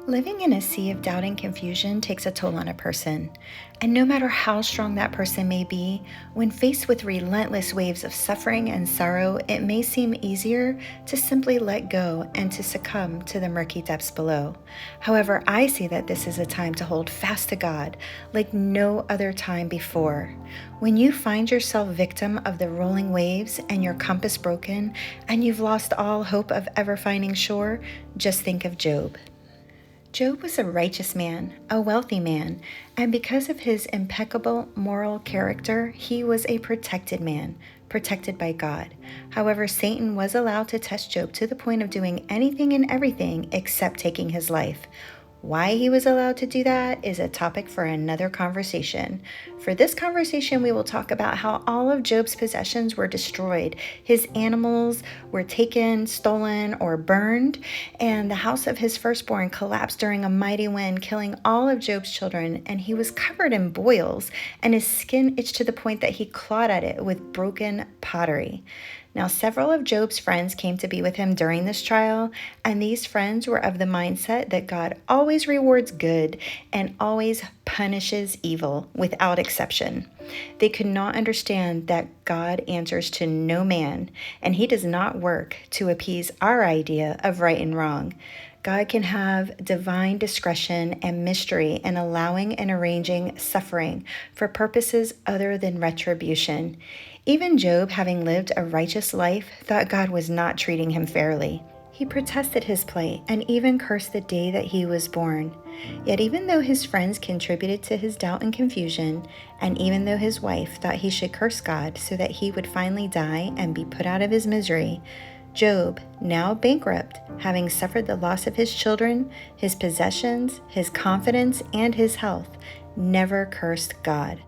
Living in a sea of doubt and confusion takes a toll on a person. And no matter how strong that person may be, when faced with relentless waves of suffering and sorrow, it may seem easier to simply let go and to succumb to the murky depths below. However, I see that this is a time to hold fast to God like no other time before. When you find yourself victim of the rolling waves and your compass broken and you've lost all hope of ever finding shore, just think of Job. Job was a righteous man, a wealthy man, and because of his impeccable moral character, he was a protected man, protected by God. However, Satan was allowed to test Job to the point of doing anything and everything except taking his life. Why he was allowed to do that is a topic for another conversation. For this conversation, we will talk about how all of Job's possessions were destroyed. His animals were taken, stolen, or burned, and the house of his firstborn collapsed during a mighty wind, killing all of Job's children, and he was covered in boils, and his skin itched to the point that he clawed at it with broken pottery. Now, several of Job's friends came to be with him during this trial, and these friends were of the mindset that God always rewards good and always punishes evil without exception. They could not understand that God answers to no man, and he does not work to appease our idea of right and wrong. God can have divine discretion and mystery in allowing and arranging suffering for purposes other than retribution. Even Job, having lived a righteous life, thought God was not treating him fairly. He protested his plight and even cursed the day that he was born. Yet even though his friends contributed to his doubt and confusion, and even though his wife thought he should curse God so that he would finally die and be put out of his misery, Job, now bankrupt, having suffered the loss of his children, his possessions, his confidence, and his health, never cursed God.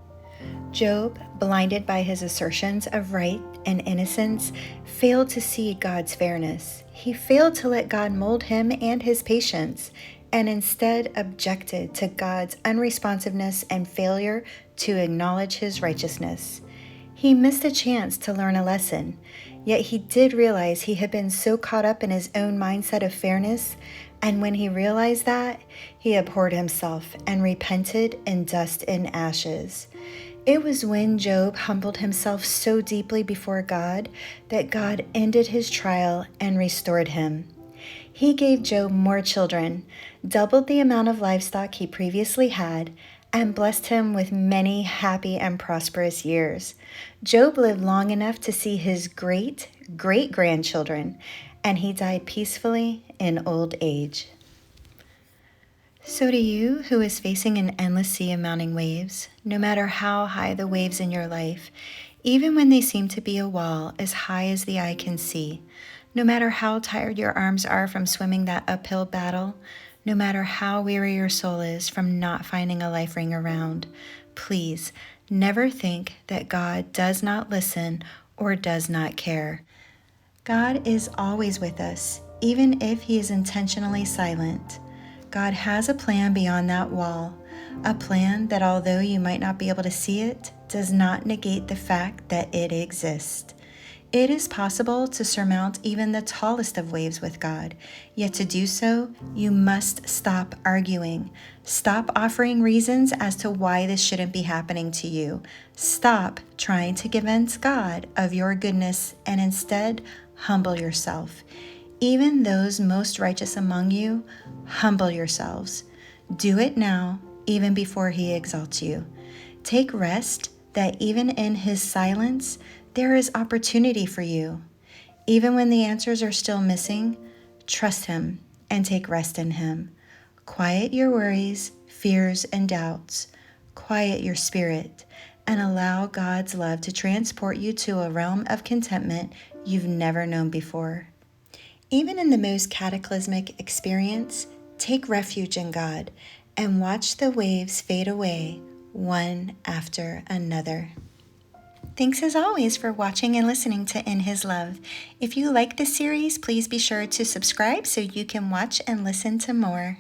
Job, blinded by his assertions of right and innocence, failed to see God's fairness. He failed to let God mold him and his patience, and instead objected to God's unresponsiveness and failure to acknowledge his righteousness. He missed a chance to learn a lesson, yet he did realize he had been so caught up in his own mindset of fairness, and when he realized that, he abhorred himself and repented in dust and ashes. It was when Job humbled himself so deeply before God that God ended his trial and restored him. He gave Job more children, doubled the amount of livestock he previously had, and blessed him with many happy and prosperous years. Job lived long enough to see his great-great-grandchildren, and he died peacefully in old age. So to you who is facing an endless sea of mounting waves, no matter how high the waves in your life, even when they seem to be a wall as high as the eye can see, no matter how tired your arms are from swimming that uphill battle, no matter how weary your soul is from not finding a life ring around, please never think that God does not listen or does not care. God is always with us, even if he is intentionally silent. God has a plan beyond that wall, a plan that although you might not be able to see it, does not negate the fact that it exists. It is possible to surmount even the tallest of waves with God, yet to do so, you must stop arguing. Stop offering reasons as to why this shouldn't be happening to you. Stop trying to convince God of your goodness and instead humble yourself. Even those most righteous among you, humble yourselves. Do it now, even before he exalts you. Take rest that even in his silence, there is opportunity for you. Even when the answers are still missing, trust him and take rest in him. Quiet your worries, fears, and doubts. Quiet your spirit and allow God's love to transport you to a realm of contentment you've never known before. Even in the most cataclysmic experience, take refuge in God and watch the waves fade away one after another. Thanks as always for watching and listening to In His Love. If you like this series, please be sure to subscribe so you can watch and listen to more.